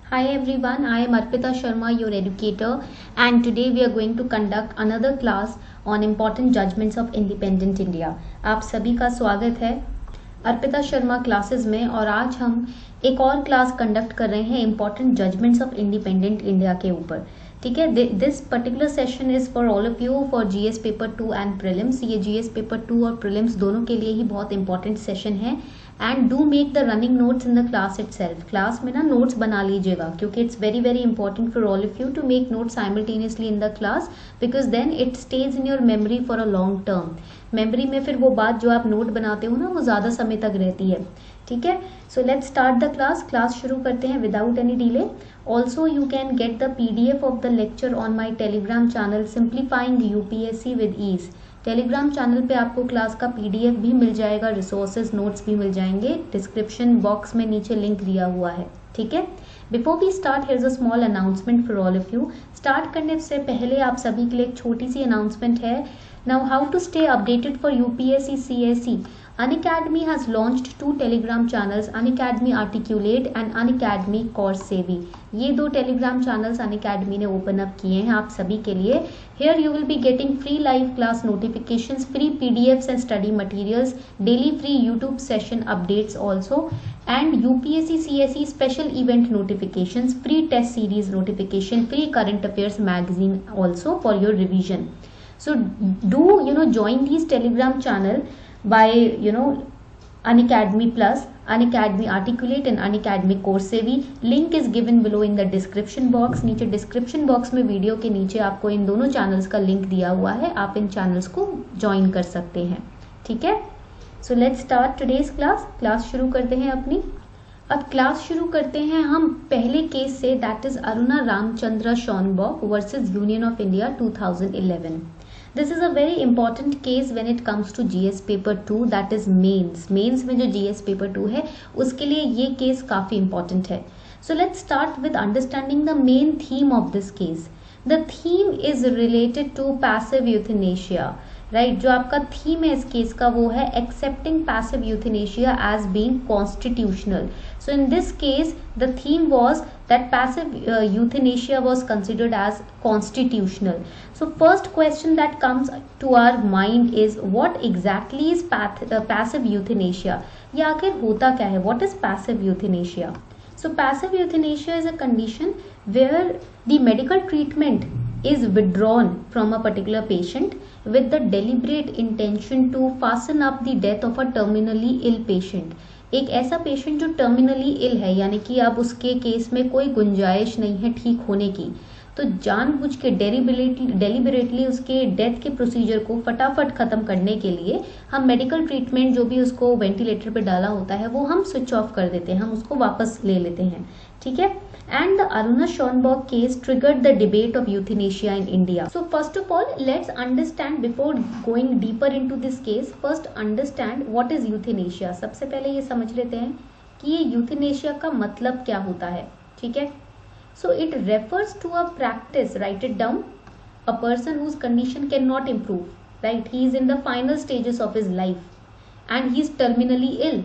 Hi everyone, I am Arpita Sharma, your educator, and today we are going to conduct another class on important judgments of independent India. आप सभी का स्वागत है Arpita Sharma classes में। और आज हम एक और क्लास कंडक्ट कर रहे हैं important judgements of independent India के ऊपर। ठीक है, this particular session is for all of you for GS paper 2 and prelims. ये जीएस पेपर 2 और प्रीलिम्स दोनों के लिए ही बहुत इंपॉर्टेंट सेशन है। And do make the running notes in the class itself. Class में ना नोट्स बना लीजिएगा, क्योंकि it's very very important for all of you to make notes simultaneously in the class, because then it stays in your memory for a long term. Memory में फिर वो बात जो आप नोट बनाते हो ना, वो ज़्यादा समय तक रहती है। ठीक है, so let's start the class शुरू करते हैं without any delay. Also you can get the PDF of the lecture on my Telegram channel simplifying UPSC with ease. Telegram channel पे आपको क्लास का PDF भी मिल जाएगा, रिसोर्सेज नोट्स भी मिल जाएंगे। डिस्क्रिप्शन बॉक्स में नीचे लिंक दिया हुआ है। ठीक है, before we start here is a small announcement for all of you. Start करने से पहले आप सभी के लिए एक छोटी सी अनाउंसमेंट है। Now, how to stay updated for UPSC CSE? Unacademy has launched 2 Telegram channels, Unacademy Articulate and Unacademy Course Savvy. ये 2 Telegram channels Unacademy ने open up किए हैं आप सभी के लिए। Here you will be getting free live class notifications, free PDFs and study materials, daily free YouTube session updates also, and UPSC CSE special event notifications, free test series notification, free current affairs magazine also for your revision. So do join these Telegram channel by Unacademy Plus, Unacademy Articulate and Unacademy Course Savvy. Link is given below in the description box. नीचे description box में video के नीचे आपको इन दोनों channels का link दिया हुआ है, आप इन चैनल्स को ज्वाइन कर सकते हैं। ठीक है, so let's start today's class शुरू करते हैं अपनी। अब क्लास शुरू करते हैं हम पहले केस से, that is Aruna Ramchandra Shanbaug versus union of India 2011। This is a very important case when it comes to GS paper 2, that is mains में जो GS paper 2 है उसके लिए ये केस काफी important है। So let's start with understanding the main theme of this case. The theme is related to passive euthanasia, right? जो आपका थीम है इस केस का वो है accepting passive euthanasia as being constitutional. So in this case the theme was that passive euthanasia was considered as constitutional. So first question that comes to our mind is what exactly is passive euthanasia? ये आखिर होता क्या है? What is passive euthanasia? So passive euthanasia is a condition where the medical treatment is withdrawn from a particular patient with the deliberate intention to fasten up the death of a terminally ill patient. एक ऐसा patient जो terminally ill है, यानी कि अब उसके case में कोई गुंजाइश नहीं है ठीक होने की, तो जानबूझ के डेलिबरेटली उसके डेथ के प्रोसीजर को फटाफट खत्म करने के लिए हम मेडिकल ट्रीटमेंट जो भी उसको वेंटिलेटर पे डाला होता है वो हम स्विच ऑफ कर देते हैं, हम उसको वापस ले लेते हैं। ठीक है, and the Aruna Schonberg case triggered the debate of euthanasia in India. So first of all, let's understand, before going deeper into this case, first understand what is euthanasia. सबसे पहले ये समझ लेते हैं कि ये euthanasia का मतलब क्या होता है। ठीक है, so it refers to a practice, write it down, a person whose condition cannot improve, right? He is in the final stages of his life and he is terminally ill,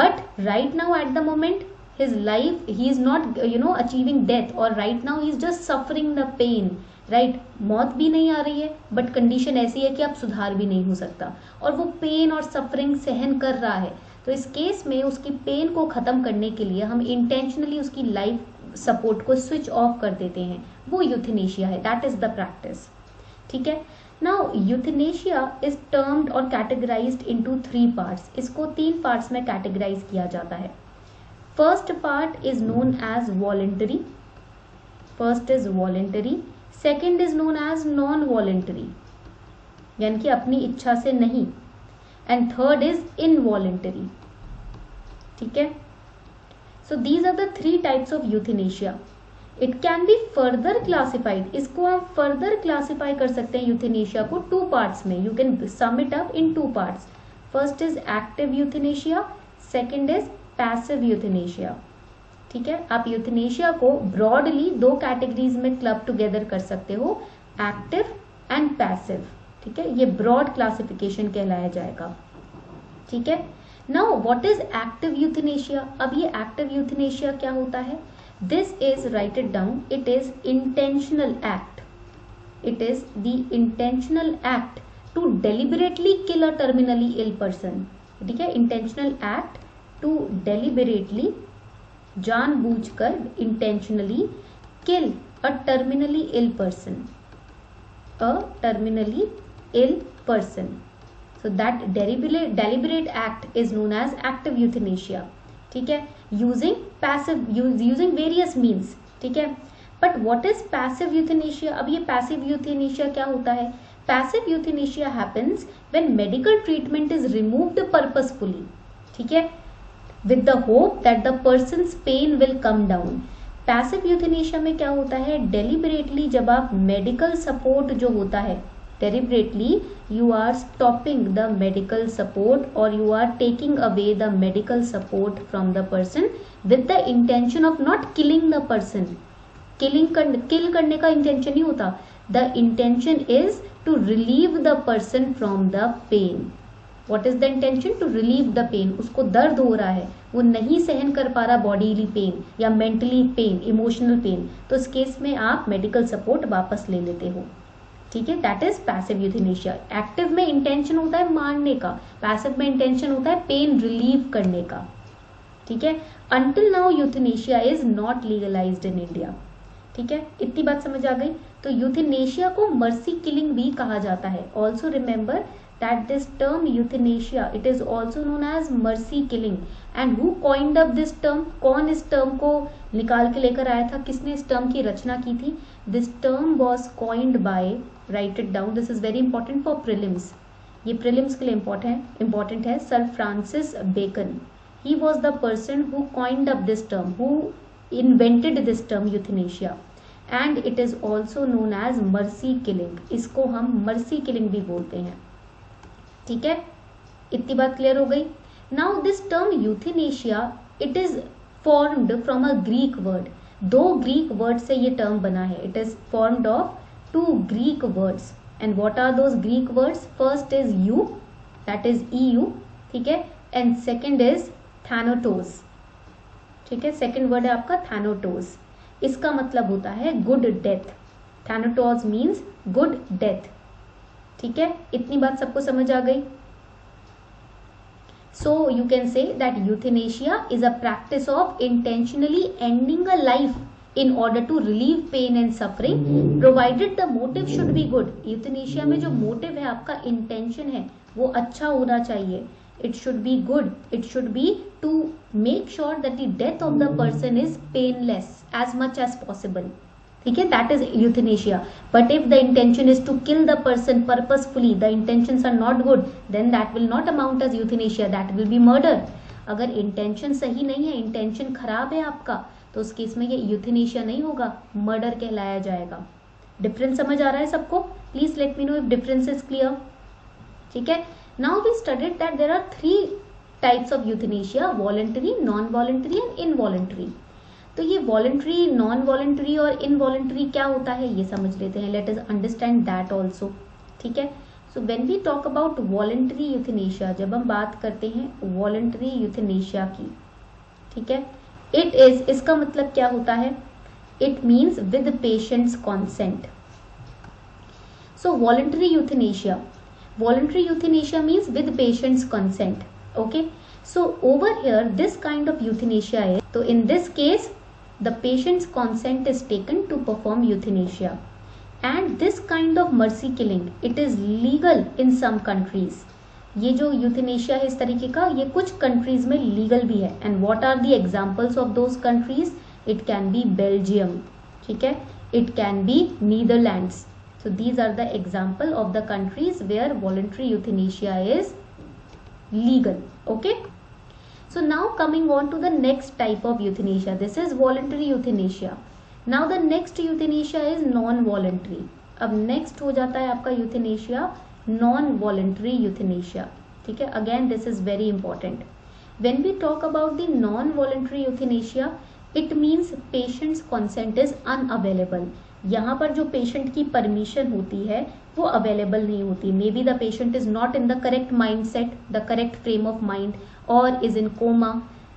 but right now at the moment his life, he is not achieving death, or right now he is just suffering the pain, right? मौत भी नहीं आ रही है but condition ऐसी है कि अब सुधार भी नहीं हो सकता और वो पेन और सफरिंग सहन कर रहा है। तो इस केस में उसकी पेन को खत्म करने के लिए हम इंटेंशनली उसकी लाइफ सपोर्ट को स्विच ऑफ कर देते हैं, वो यूथनेशिया है, दैट इज द प्रैक्टिस। ठीक है, नाउ यूथनेशिया इज टर्म्ड और कैटेगराइज्ड इनटू 3 पार्ट्स। इसको 3 पार्ट्स में कैटेगराइज किया जाता है। First part is known as voluntary. Second is known as non-voluntary, यानी कि अपनी इच्छा से नहीं, and third is involuntary. ठीक है, so these are the 3 types of euthanasia. It can be further classified. इसको हम further classify कर सकते हैं euthanasia को 2 parts में. You can sum it up in 2 parts. First is active euthanasia, second is passive euthanasia. ठीक है, आप यूथनेशिया को ब्रॉडली 2 कैटेगरीज में क्लब टुगेदर कर सकते हो, एक्टिव एंड पैसिव। ठीक है, ये ब्रॉड क्लासिफिकेशन कहलाया जाएगा। ठीक है, now what is active euthanasia? अब ये एक्टिव यूथनेशिया क्या होता है? This is, right it down, it is intentional act. It is the intentional act to deliberately kill a terminally ill person. ठीक है, इंटेंशनल एक्ट टू डेलिबरेटली, जानबूझकर, intentionally kill a terminally ill person. A terminally ill person. So that deliberate act is known as active euthanasia. ठीक है, using various means. ठीक है, but what is passive euthanasia? अब ये passive euthanasia क्या होता है? Passive euthanasia happens when medical treatment is removed purposefully. ठीक है, with the hope that the person's pain will come down. Passive euthanasia में क्या होता है? डेलिबरेटली जब आप मेडिकल सपोर्ट जो होता है, deliberately you are stopping the medical support or you are taking away the medical support from the person with the intention of not killing the person. किल करने का इंटेंशन नहीं होता. The intention is to relieve the person from the pain. What is the intention? To relieve the pain. उसको दर्द हो रहा है, वो नहीं सहन कर पा रहा बॉडीली पेन या मेंटली पेन, इमोशनल पेन, तो इस केस में आप मेडिकल सपोर्ट वापस ले लेते हो. ठीक है, that is passive euthanasia. Active में इंटेंशन होता है मारने का, पैसिव में इंटेंशन होता है पेन रिलीव करने का. ठीक है, until now euthanasia is not legalised in India. ठीक है, इतनी बात समझ आ गई. तो यूथनेशिया को मर्सी किलिंग भी कहा जाता है. Also remember that this term euthanasia, it is also known as mercy killing. and who coined up this term? कौन इस term को निकाल के लेकर आया था? किसने इस term की रचना की थी? This term was coined by, write it down, this is very important for prelims. ये prelims के लिए important है. Sir Francis Bacon. He was the person who coined up this term, who invented this term euthanasia. and it is also known as mercy killing. इसको हम mercy killing भी बोलते हैं. ठीक है, इतनी बात क्लियर हो गई. Now this term euthanasia, it is formed from a Greek word. 2 Greek word से ये टर्म बना है. It is formed of 2 Greek words. And what are those Greek words? First is eu, that is EU. ठीक है, and second is थैनोटोस. ठीक है, second word है आपका थैनोटोस. इसका मतलब होता है good death. Thanatos means good death. ठीक है, इतनी बात सबको समझ आ गई. So you can say that euthanasia is a practice of intentionally ending a life in order to relieve pain and suffering, provided the motive should be good. Euthanasia में जो मोटिव है, आपका इंटेंशन है, वो अच्छा होना चाहिए. It should be good. It should be to make sure that the death of the person is painless as much as possible. ठीक है, that is euthanasia. But if the intention is to kill the person purposefully, the intentions are not good, then that will not amount as euthanasia, that will be murder. अगर intention सही नहीं है, intention खराब है आपका, तो उस case में ये यूथनेशिया नहीं होगा, मर्डर कहलाया जाएगा. डिफरेंस समझ आ रहा है सबको? Please let me know if difference is clear. ठीक है, now we studied that there are 3 types of euthanasia, voluntary, non voluntary and involuntary. तो ये वॉलंटरी, नॉन वॉलंटरी और इनवॉलंटरी क्या होता है, ये समझ लेते हैं. Let us understand that also. ठीक है, so when we talk about voluntary euthanasia, जब हम बात करते हैं वॉलंटरी यूथनेशिया की, ठीक है, इट इज, इसका मतलब क्या होता है? It means with patient's consent. So voluntary euthanasia means with patient's consent. Okay, so over here this kind of euthanasia is, so in this case the patient's consent is taken to perform euthanasia. And this kind of mercy killing, it is legal in some countries. ये जो euthanasia है इस तरीके का, ये कुछ countries में legal भी है. And what are the examples of those countries? It can be Belgium, ठीक है, it can be Netherlands. So these are the example of the countries where voluntary euthanasia is legal. Okay, so now coming on to the next type of euthanasia. This is voluntary euthanasia. Now the next euthanasia is non-voluntary. अब next हो जाता है आपका euthanasia non-voluntary euthanasia. ठीक है, again this is very important. When we talk about the non-voluntary euthanasia, it means patient's consent is unavailable. यहाँ पर जो पेशेंट की परमिशन होती है वो अवेलेबल नहीं होती। May be the patient is not in the correct mind set, the correct frame of mind, और इज इन कोमा,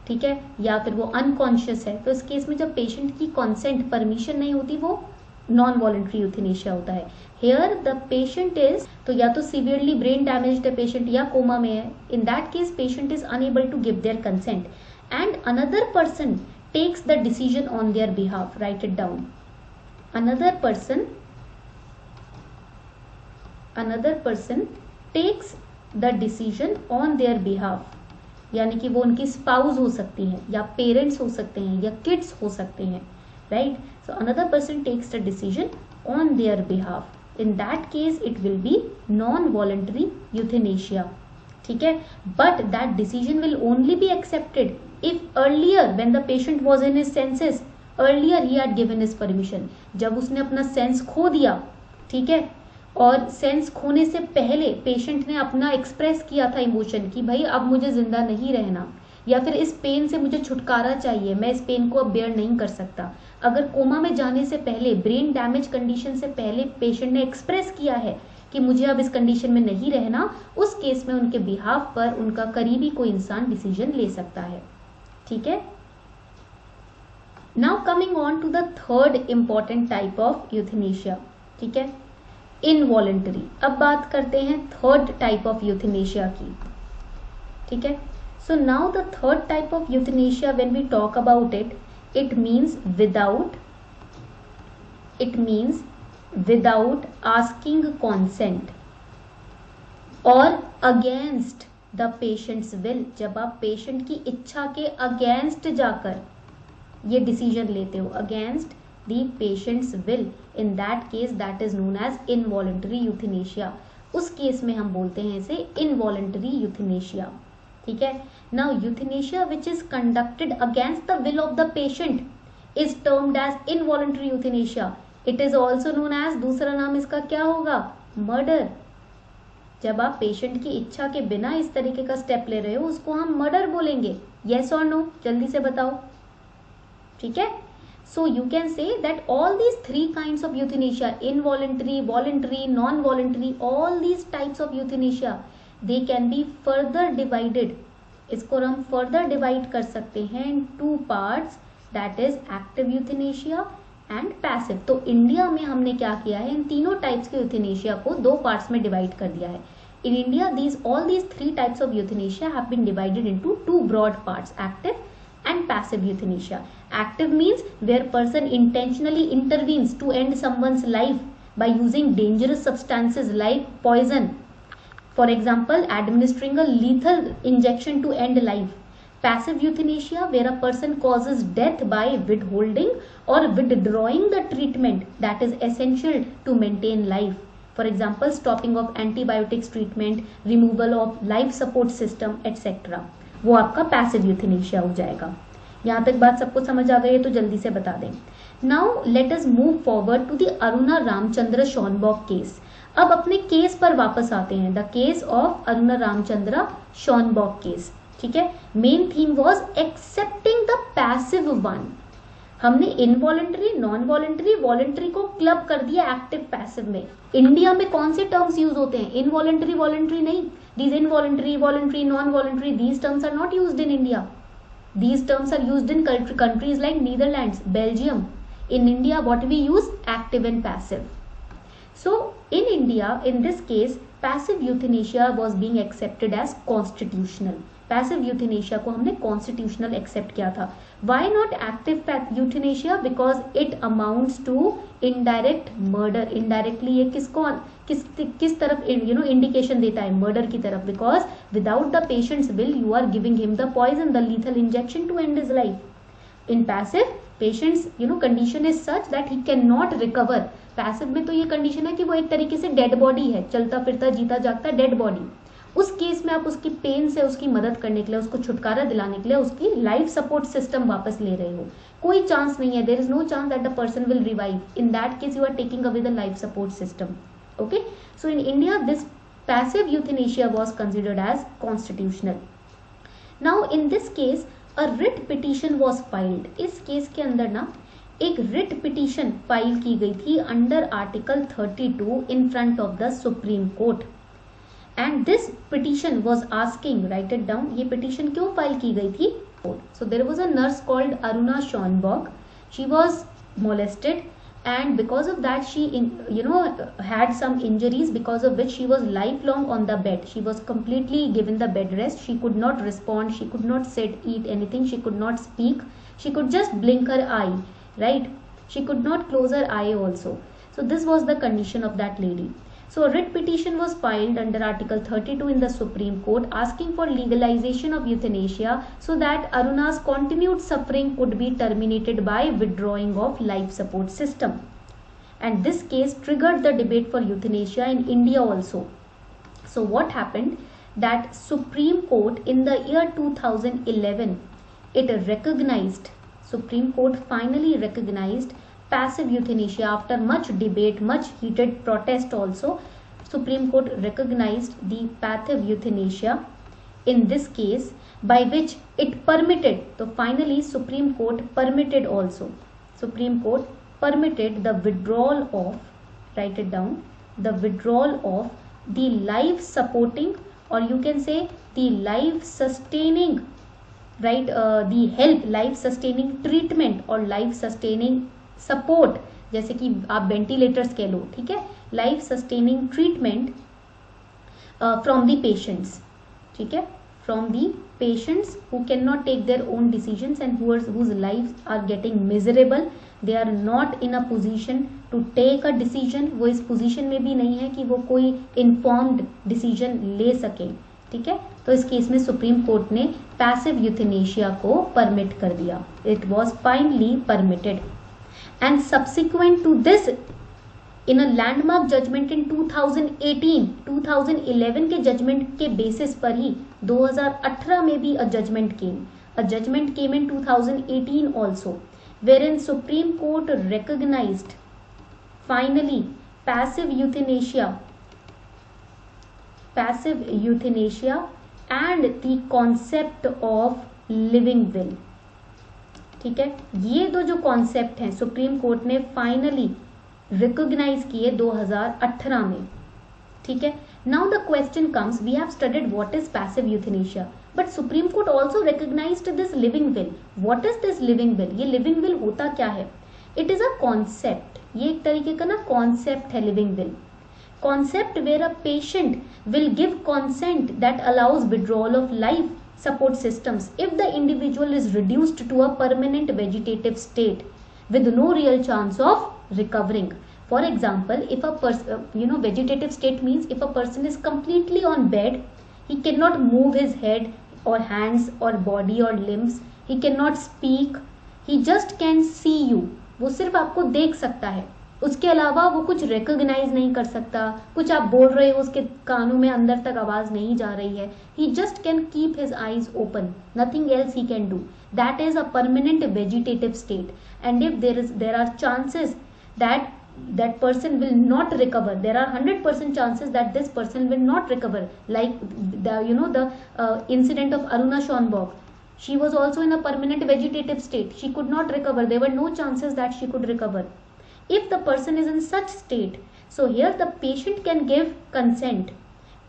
ठीक है, या फिर वो अनकॉन्शियस है। तो इस केस में जब पेशेंट की कॉन्सेंट, परमिशन नहीं होती, वो नॉन वॉलेंट्री यूथेनेशिया होता है। हेयर द पेशेंट इज, तो या तो सीवियरली ब्रेन डैमेज्ड है पेशेंट या कोमा में है, in that case patient is unable to give their consent and another person takes the decision on their behalf. Right it down. another person takes the decision on their behalf, यानी कि वो उनकी spouse हो सकती हैं या parents हो सकते हैं या किड्स हो सकते हैं, right. So another person takes the decision on their behalf, in that case it will be non voluntary euthanasia, ठीक है। But that decision will only be accepted if earlier when the patient was in his senses, earlier he had given his permission, जब उसने अपना sense खो दिया, ठीक है, और सेंस खोने से पहले पेशेंट ने अपना एक्सप्रेस किया था इमोशन कि भाई अब मुझे जिंदा नहीं रहना, या फिर इस पेन से मुझे छुटकारा चाहिए, मैं इस पेन को अब बेयर नहीं कर सकता। अगर कोमा में जाने से पहले, ब्रेन डैमेज कंडीशन से पहले पेशेंट ने एक्सप्रेस किया है कि मुझे अब इस कंडीशन में नहीं रहना, उस केस में उनके बिहाफ पर उनका करीबी कोई इंसान डिसीजन ले सकता है, ठीक है। Now coming on to the third important type of euthanasia, ठीक है, इनवॉलेंटरी। अब बात करते हैं थर्ड टाइप ऑफ यूथेनेशिया की, ठीक है। So now the third type of euthanasia when we talk about it, it means without asking consent और अगेंस्ट द पेशेंट्स विल। जब आप पेशेंट की इच्छा के अगेंस्ट जाकर ये डिसीजन लेते हो, against the patient's will, in that case that is known as involuntary euthanasia. उस केस में हम बोलते हैं इसे इनवॉलेंटरी यूथेनेशिया, ठीक है। Now euthanasia which is conducted against the will of the patient is termed as involuntary euthanasia. It is also known as, दूसरा नाम इसका क्या होगा, मर्डर। जब आप पेशेंट की इच्छा के बिना इस तरीके का स्टेप ले रहे हो, उसको हम मर्डर बोलेंगे। येस और नो, जल्दी से बताओ, ठीक है। So you can say that all these three kinds of euthanasia, involuntary, voluntary, non voluntary, all these types of euthanasia, they can be further divided. इसको हम फर्दर डिवाइड कर सकते हैं in two parts, that is active euthanasia and passive. तो India में हमने क्या किया है, इन तीनों टाइप्स के यूथेनेशिया को दो पार्ट्स में डिवाइड कर दिया है। In India all these three types of euthanasia have been divided into two broad parts, active and passive euthanasia. Active means where person intentionally intervenes to end someone's life by using dangerous substances like poison. For example, administering a lethal injection to end life. Passive euthanasia where a person causes death by withholding or withdrawing the treatment that is essential to maintain life. For example, stopping of antibiotics treatment, removal of life support system, etc. वो आपका passive euthanasia हो जाएगा। यहाँ तक बात सबको समझ आ गई है तो जल्दी से बता दें। Now let us move forward to the Aruna Ramchandra Shanbaug case. अब अपने केस पर वापस आते हैं, the case of Aruna Ramchandra Shanbaug case, ठीक है। Main theme was accepting the passive one. हमने इनवॉलेंटरी, नॉन वॉलेंटरी, वॉलेंटरी को क्लब कर दिया एक्टिव पैसिव में। इंडिया में कौन से टर्म्स यूज होते हैं, इनवॉलेंटरी, वॉलेंटरी नहीं। These involuntary, voluntary, non voluntary, these terms are not used in India. These terms are used in countries like Netherlands, Belgium. In India, what we use, active and passive. So, in India, in this case, passive euthanasia was being accepted as constitutional. Passive euthanasia को हमने constitutional accept किया था. Why not active euthanasia? Because it amounts to indirect murder. Indirectly ये किस तरफ indication देता है, murder की तरफ. Because without the patient's will, you are giving him the poison, the lethal injection to end his life. In passive, patient's condition is such that he cannot recover. Passive में तो ये condition है कि वो एक तरीके से dead body है, चलता फिरता जीता जागता dead body. उस केस में आप उसकी पेन से उसकी मदद करने के लिए, उसको छुटकारा दिलाने के लिए उसकी लाइफ सपोर्ट सिस्टम वापस ले रहे हो। कोई चांस नहीं है, there is no chance that the person will revive. In that case you are taking away the life support system. Okay, so in India this passive euthanasia was considered as constitutional. Now in this case a writ petition was filed. इस case के अंदर ना एक writ petition file की गई थी under article 32 in front of the supreme court and this petition was asking, write it down, ये petition क्यों फाइल की गई थी? So there was a nurse called Aruna Shanbaug, she was molested and because of that she had some injuries because of which she was lifelong on the bed. She was completely given the bed rest. She could not respond, she could not sit, eat anything, she could not speak, she could just blink her eye, right? She could not close her eye also. So this was the condition of that lady. So a writ petition was filed under Article 32 in the Supreme Court asking for legalization of euthanasia so that Aruna's continued suffering could be terminated by withdrawing of life support system. And this case triggered the debate for euthanasia in India also. So what happened? That Supreme Court in the year 2011, it recognized, Supreme Court finally recognized passive euthanasia after much debate, much heated protest also. Supreme Court recognized the passive euthanasia in this case, by which it permitted, so finally Supreme Court permitted also, Supreme Court permitted the withdrawal of, write it down, the withdrawal of the life supporting, or you can say the life sustaining, right, the help, life sustaining treatment or life sustaining support, जैसे कि आप ventilators कह लो, ठीक है, life sustaining treatment from the patients, ठीक है, from the patients who can not take their own decisions and whose life are getting miserable, they are not in a position to take a decision, वो इस position में भी नहीं है कि वो कोई इन्फॉर्म्ड डिसीजन ले सके, ठीक है। तो इस केस में सुप्रीम कोर्ट ने पैसिव यूथेनेशिया को परमिट कर दिया, it was finally permitted. And subsequent to this, in a landmark judgment in 2018, 2011 के judgment के basis पर ही 2018 में भी a judgment came in 2018 also, wherein Supreme Court recognized finally passive euthanasia and the concept of living will, ठीक है। ये दो जो कॉन्सेप्ट हैं सुप्रीम कोर्ट ने फाइनली रिकॉग्नाइज किए 2018 में, ठीक है। Now the question comes, we have studied what is passive euthanasia, but Supreme Court also recognised this living will. What is this living will? ये लिविंग विल होता क्या है? इट इज अ कॉन्सेप्ट, ये एक तरीके का ना कॉन्सेप्ट है living will, concept where a patient will give consent that allows withdrawal of life support systems if the individual is reduced to a permanent vegetative state with no real chance of recovering. For example, if a person, vegetative state means if a person is completely on bed, he cannot move his head or hands or body or limbs, he cannot speak, he just can see you, वो सिर्फ आपको देख सकता है, उसके अलावा वो कुछ रिकॉग्नाइज नहीं कर सकता, कुछ आप बोल रहे हो उसके कानों में अंदर तक आवाज नहीं जा रही है, he just can keep his eyes open, nothing else he can do. That is a permanent vegetative state, and if there are chances that that person will not recover, there are 100% chances that this person will not recover, like the incident of Aruna Schonborg. She was also in a permanent vegetative state, she could not recover, there were no chances that she could recover. If the person is in such state, so here the patient can give consent.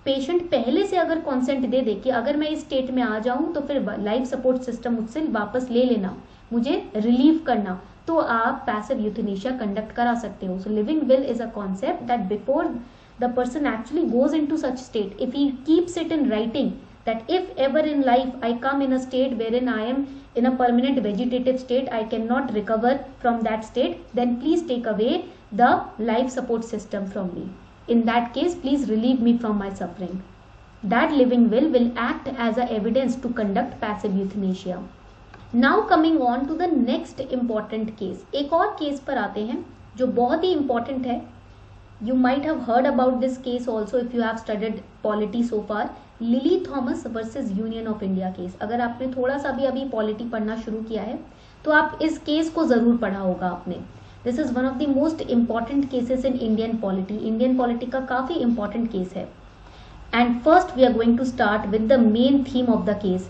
Patient पहले से अगर consent दे दे कि अगर मैं इस state में आ जाऊं तो फिर लाइफ सपोर्ट सिस्टम मुझसे वापस ले लेना, मुझे रिलीव करना, तो आप पैसिव यूथेनेशिया कंडक्ट करा सकते हो। So living will is a concept that before the person actually goes into such state, if he keeps it in writing that if ever in life I come in a state wherein I am in a permanent vegetative state, I cannot recover from that state, then please take away the life support system from me. In that case, please relieve me from my suffering. That living will act as a evidence to conduct passive euthanasia. Now coming on to the next important case. एक और case पर आते हैं जो बहुत ही important है. You might have heard about this case also if you have studied polity so far. Lily Thomas versus union of India case. अगर आपने थोड़ा सा भी अभी पॉलिटी पढ़ना शुरू किया है तो आप इस केस को जरूर पढ़ा होगा आपने। This is one of the most important cases in Indian polity. Indian polity का काफी इंपॉर्टेंट केस है। And first we are going to start with the main theme of the case.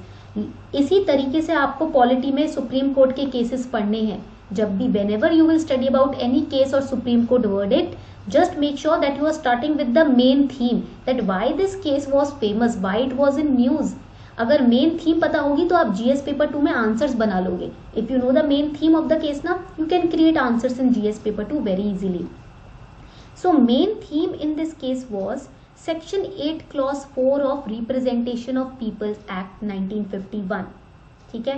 इसी तरीके से आपको पॉलिटी में सुप्रीम कोर्ट के cases पढ़ने हैं जब भी whenever you will study about any case or Supreme Court verdict, just make sure that you are starting with the main theme, that why this case was famous, why it was in news. अगर main theme पता होगी तो आप GS paper 2 में answers बना लोगे. If you know the main theme of the case ना, you can create answers in GS paper 2 very easily. So main theme in this case was Section 8 Clause 4 of Representation of Peoples Act 1951. ठीक है.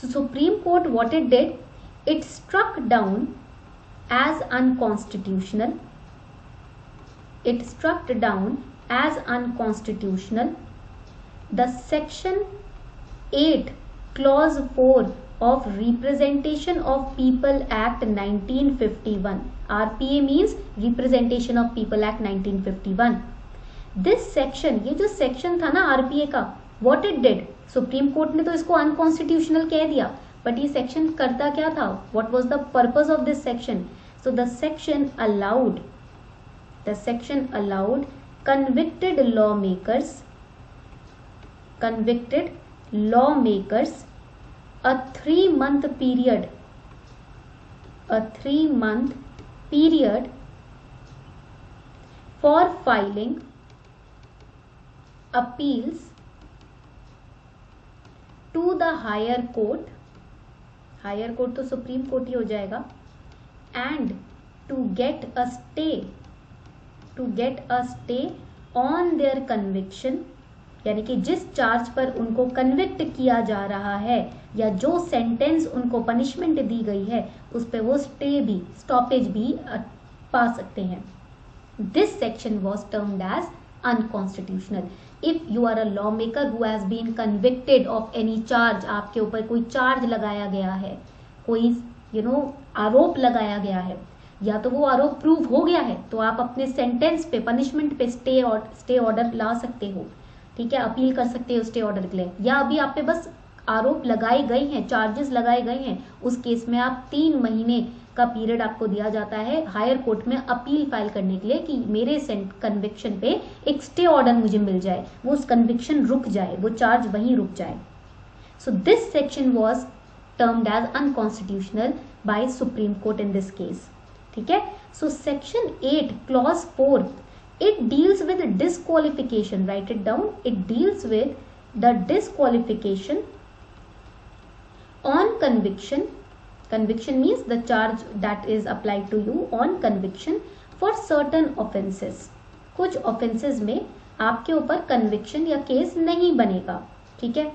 So Supreme Court what it did, it struck down as unconstitutional. It struck down as unconstitutional the Section 8 Clause 4 of Representation of People Act 1951. RPA means Representation of People Act 1951. This section, ये जो section था ना RPA का, what it did, supreme Court ने तो इसको unconstitutional कह दिया, बट ये सेक्शन करता क्या था, what was the purpose of this section? So the section allowed convicted lawmakers a 3-month period for filing appeals to the higher court तो सुप्रीम कोर्ट ही हो जाएगा, and to get a stay on their conviction, यानी कि जिस charge पर उनको convict किया जा रहा है या जो सेंटेंस उनको पनिशमेंट दी गई है उस पे वो स्टॉपेज भी पा सकते हैं. This section was termed as unconstitutional. If you are a law maker who has been convicted of any charge, आपके ऊपर कोई चार्ज लगाया गया है, कोई आरोप लगाया गया है, या तो वो आरोप प्रूव हो गया है तो आप अपने सेंटेंस पे, पनिशमेंट पे स्टे ऑर्डर ला सकते हो. ठीक है, अपील कर सकते हो स्टे ऑर्डर के लिए. या अभी आप पे बस आरोप लगाए गए हैं, चार्जेस लगाए गए हैं, उस केस में आप 3 महीने का पीरियड आपको दिया जाता है हायर कोर्ट में अपील फाइल करने के लिए कि मेरे कन्विक्शन पे एक स्टे ऑर्डर मुझे मिल जाए, वो उस कन्विक्शन रुक जाए, वो चार्ज वहीं रुक जाए. So this section was termed as unconstitutional by Supreme Court in this case. ठीक है. So section 8 clause 4, it deals with disqualification. Write it down. It deals with the disqualification on conviction. Conviction means the charge that is applied to you on conviction for certain offenses. कुछ offenses में आपके ऊपर conviction या case नहीं बनेगा. ठीक है.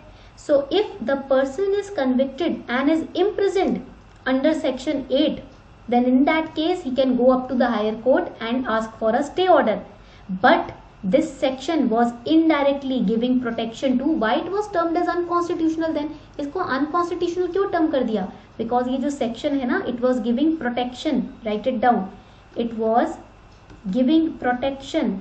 So if the person is convicted and is imprisoned under section 8, then in that case he can go up to the higher court and ask for a stay order. But this section was indirectly giving protection to, why it was termed as unconstitutional then? इसको unconstitutional क्यों term कर दिया? Because ये जो section है ना, it was giving protection. Write it down. It was giving protection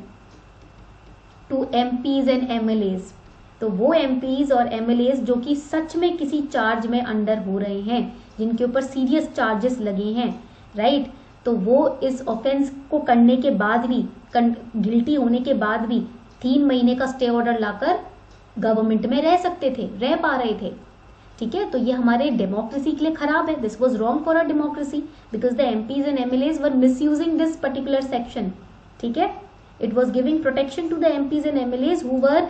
to MPs and MLAs. तो वो MPs और MLAs जो कि सच में किसी चार्ज में अंडर हो रहे हैं, जिनके ऊपर सीरियस चार्जेस लगे हैं, राइट, तो वो इस ऑफेंस को करने के बाद भी, गिल्टी होने के बाद भी 3 महीने का स्टे ऑर्डर लाकर गवर्नमेंट में रह सकते थे, रह पा रहे थे. ठीक है. तो ये हमारे डेमोक्रेसी के लिए खराब है. This was wrong for a democracy because the MPs and MLAs were misusing this particular section. ठीक है. It was giving protection to the MPs and MLAs who were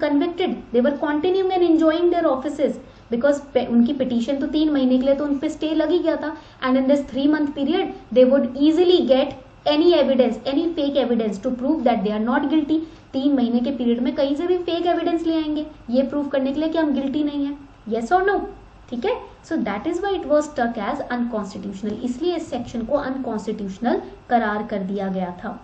convicted. They were continuing and enjoying their offices because उनकी petition तो 3 महीने के लिए तो उन पे stay लग ही गया था. And in this 3-month period they would easily get any evidence, any fake evidence to prove that they are not guilty. 3 महीने के पीरियड में कहीं से भी fake evidence ले आएंगे ये प्रूव करने के लिए कि हम guilty नहीं है. Yes or no? ठीक है. So that is why it was struck as unconstitutional. इसलिए इस सेक्शन को unconstitutional करार कर दिया गया था.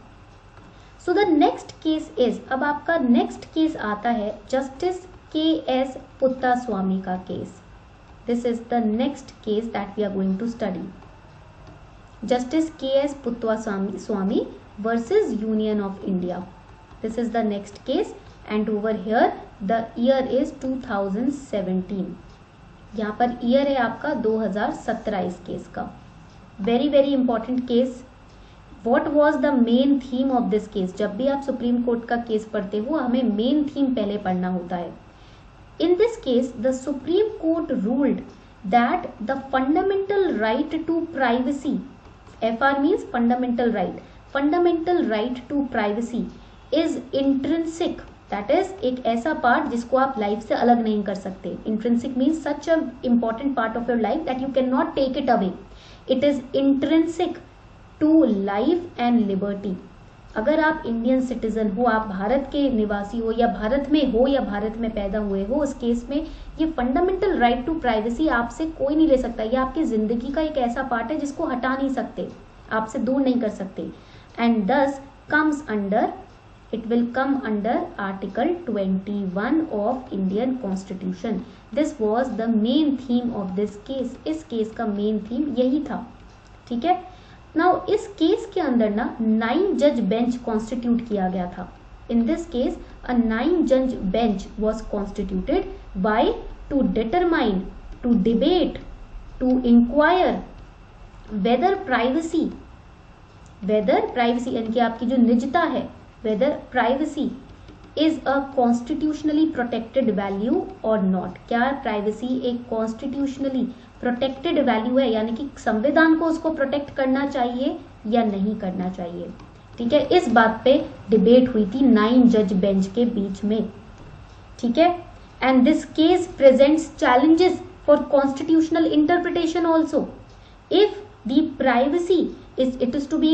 So the next case is, अब आपका next case आता है जस्टिस K.S. पुत्तास्वामी का case. This is the next case that we are going to study. Justice K.S. Puttaswamy versus Union of India. This is the next case and over here the year is 2017. यहाँ पर year है आपका 2017 इस case का. Very very important case. What was the main theme of this case? जब भी आप supreme court का केस पढ़ते हो हमें मेन थीम पहले पढ़ना होता है. In this case, the Supreme Court ruled that the fundamental right to privacy, FR means fundamental right. Fundamental right to privacy is intrinsic, that is एक ऐसा पार्ट जिसको आप लाइफ से अलग नहीं कर सकते. Intrinsic means such a important part of your life that you cannot take it away. It is intrinsic to life and liberty. अगर आप इंडियन सिटीजन हो, आप भारत के निवासी हो या भारत में हो या भारत में पैदा हुए हो, उस केस में ये फंडामेंटल राइट टू प्राइवेसी आपसे कोई नहीं ले सकता. ये आपकी जिंदगी का एक ऐसा पार्ट है जिसको हटा नहीं सकते, आपसे दूर नहीं कर सकते. एंड दस comes under, it will come under article 21 of Indian Constitution. This was the main theme of this case. इस केस का मेन थीम यही था. ठीक है. नाउ इस केस के अंदर ना 9 जज बेंच कॉन्स्टिट्यूट किया गया था. इन this case a 9 judge bench was constituted. Why? To determine, to debate, to inquire whether privacy यानी कि आपकी जो निजता है, whether privacy is a constitutionally protected value or not. क्या privacy एक constitutionally protected value है, यानी कि संविधान को उसको प्रोटेक्ट करना चाहिए या नहीं करना चाहिए. ठीक है. इस बात पे डिबेट हुई थी 9 जज बेंच के बीच में. ठीक है. And this case presents challenges for constitutional interpretation also. If the privacy it is to be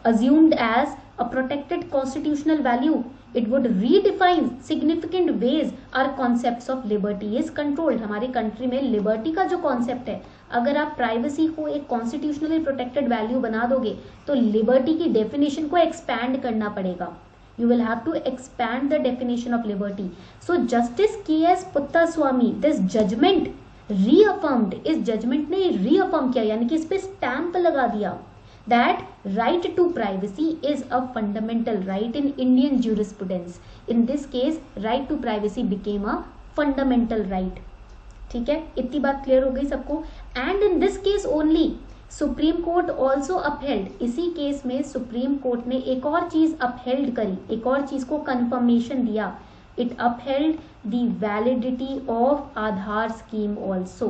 assumed as a protected constitutional value, it would redefine significant ways our concepts of liberty is controlled. हमारे country में liberty का जो concept है, अगर आप privacy को एक constitutionally protected value बना दोगे तो लिबर्टी की डेफिनेशन को एक्सपैंड करना पड़ेगा. You will have to expand the definition of liberty. So Justice K.S. Puttaswamy, this judgment reaffirmed, इस जजमेंट ने reaffirm किया, यानी कि इस पे स्टैंप लगा दिया that right to privacy is a fundamental right in Indian jurisprudence. In this case, right to privacy became a fundamental right. ठीक है. इतनी बात क्लियर हो गई सबको. And in this case only supreme court also upheld. इसी case में supreme Court ने एक और चीज अपहेल्ड करी, एक और चीज को कंफर्मेशन दिया. It upheld the validity of Aadhaar scheme also.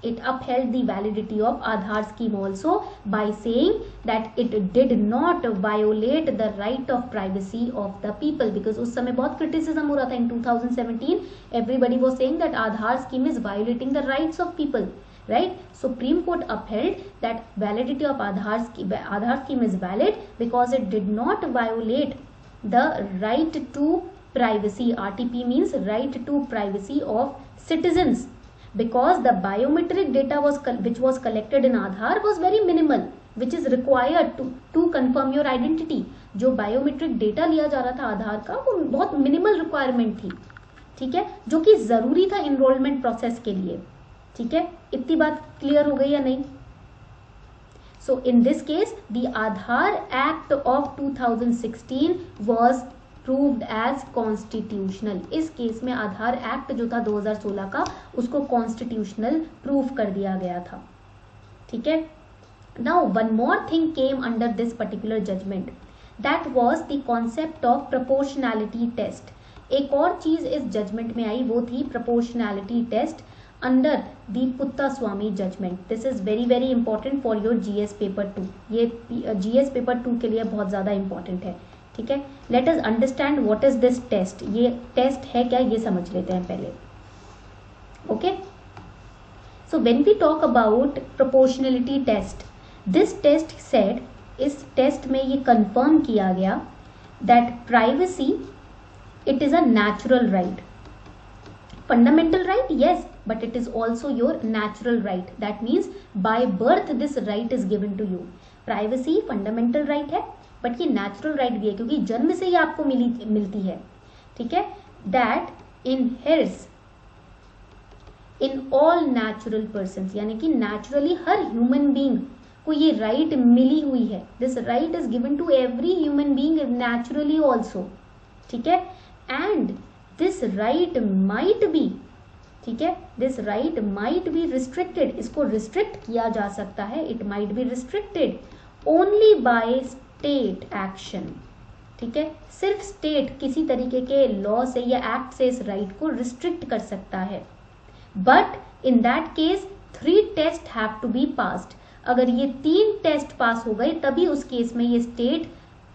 It upheld the validity of Aadhaar scheme also by saying that it did not violate the right of privacy of the people. Because उस समय बहुत criticism हो रहा था. In 2017, everybody was saying that Aadhaar scheme is violating the rights of people. Right? Supreme Court upheld that validity of Aadhaar scheme is valid because it did not violate the right to privacy. RTP means right to privacy of citizens, because the biometric data which was collected in Aadhaar was very minimal, which is required to confirm your identity. जो biometric data लिया जा रहा था आधार का, वो बहुत minimal requirement थी. ठीक है. जो कि जरूरी था enrollment process के लिए. ठीक है. इतनी बात क्लियर हो गई या नहीं? So in this case, the Aadhaar Act of 2016 was proved as constitutional. इस केस में आधार एक्ट जो था 2016 का, उसको कॉन्स्टिट्यूशनल प्रूव कर दिया गया था. ठीक है. Now one more thing came under this particular judgment, that was the concept of proportionality test. एक और चीज इस जजमेंट में आई, वो थी proportionality test under the Puttaswamy judgment. This is very very important for your GS paper 2. ये GS paper 2 के लिए बहुत ज्यादा इंपॉर्टेंट है. ठीक है. Let us understand what is this test. ये टेस्ट है क्या, ये समझ लेते हैं पहले. Okay. So when we talk about proportionality test, this test said, इस टेस्ट में ये कंफर्म किया गया that privacy it is a natural right. Fundamental right, yes, but it is also your natural right. That means by birth this right is given to you. Privacy fundamental right है, but ये natural right भी है क्योंकि जन्म से ही आपको मिलती है. ठीक है. That inherits in all natural persons, यानी कि नेचुरली हर ह्यूमन बीइंग को ये राइट मिली हुई है. This right is given to every human being naturally also. ठीक है. And this right might be, ठीक है, this right might be restricted. इसको रिस्ट्रिक्ट किया जा सकता है. It might be restricted only by state action. ठीक है. सिर्फ स्टेट किसी तरीके के लॉ से या एक्ट से इस राइट को रिस्ट्रिक्ट कर सकता है. But in that case 3 test have to be passed. अगर ये 3 टेस्ट पास हो गए तभी उस केस में ये स्टेट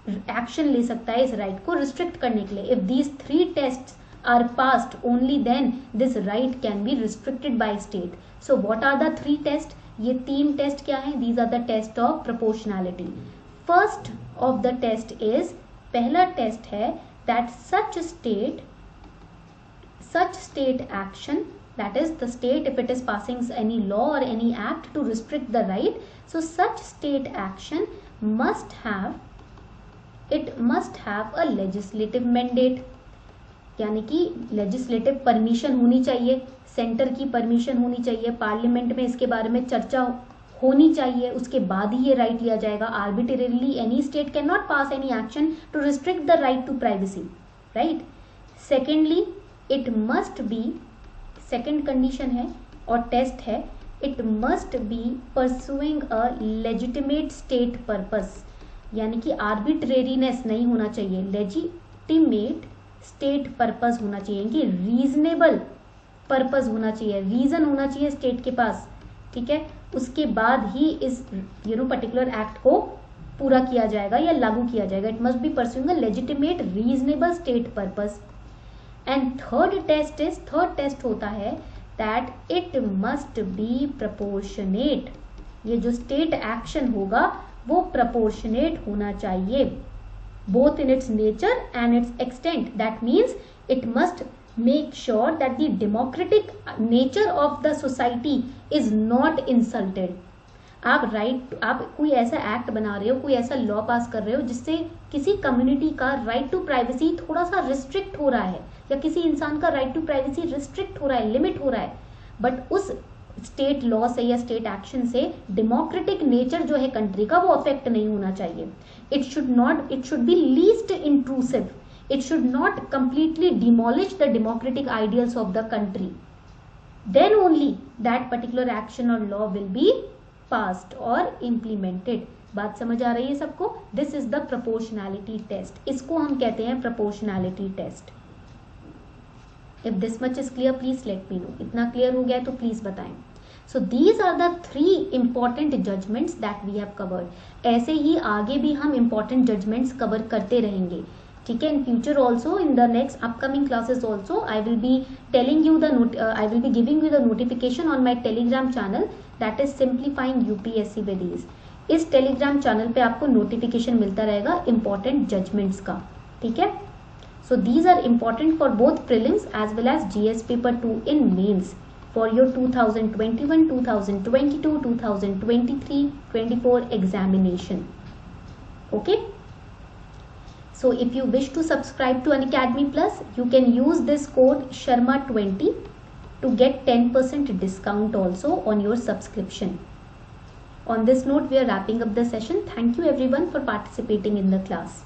एक्शन ले सकता है इस राइट को रिस्ट्रिक्ट करने के लिए। If these 3 test are passed, only then this right can be restricted by state. So what are the 3 tests? ये 3 टेस्ट क्या हैं? These are the test of proportionality. First of the test is, पहला test है that such state action, that is the state if it is passing any law or any act to restrict the right, so such state action must have a legislative mandate, यानी कि legislative permission होनी चाहिए, centre की permission होनी चाहिए, parliament में इसके बारे में चर्चा होनी चाहिए, उसके बाद ही ये राइट लिया जाएगा। Arbitrarily any state can not pass any action to restrict the right to privacy, right. Secondly it must be, second condition है और टेस्ट है, it must be pursuing a legitimate state purpose, यानी कि arbitrariness नहीं होना चाहिए, legitimate state purpose होना चाहिए कि रीजनेबल पर्पस होना चाहिए, रीजन होना चाहिए स्टेट के पास, ठीक है। उसके बाद ही इस पर्टिकुलर एक्ट को पूरा किया जाएगा या लागू किया जाएगा। It must be pursuing a legitimate reasonable state purpose. And third test होता है that it must be proportionate, ये जो स्टेट एक्शन होगा वो प्रपोर्शनेट होना चाहिए, both in its nature and its extent. That means it must make sure that the democratic nature of the society is not insulted. आप कोई ऐसा act बना रहे हो, कोई ऐसा लॉ पास कर रहे हो जिससे किसी कम्युनिटी का राइट टू प्राइवेसी थोड़ा सा रिस्ट्रिक्ट हो रहा है, या किसी इंसान का राइट टू प्राइवेसी रिस्ट्रिक्ट हो रहा है, लिमिट हो रहा है, बट उस स्टेट लॉ से या स्टेट एक्शन से डेमोक्रेटिक नेचर जो है कंट्री का वो अफेक्ट नहीं होना चाहिए। It should be least intrusive, it should not completely demolish the democratic ideals of the country, then only that particular action और लॉ विल बी पास्ड और इम्प्लीमेंटेड। बात समझ आ रही है सबको? This is the proportionality test, इसको हम कहते हैं proportionality test. If this much is clear please let me know. इतना क्लियर हो गया तो प्लीज बताएं। So these are the 3 important judgments that we have covered. ऐसे ही आगे भी हम इंपॉर्टेंट जजमेंट्स कवर करते रहेंगे, ठीक है। In future also, in the next upcoming classes also I will be telling you I will be giving you the notification on my Telegram channel that is simplifying UPSC with ease. इस Telegram channel पे आपको notification मिलता रहेगा important judgments का, ठीक है। So these are important for both prelims as well as GS paper 2 in mains for your 2021, 2022, 2023, 24 examination. Okay. So if you wish to subscribe to Unacademy Plus, you can use this code Sharma20 to get 10% discount also on your subscription. On this note, we are wrapping up the session. Thank you everyone for participating in the class.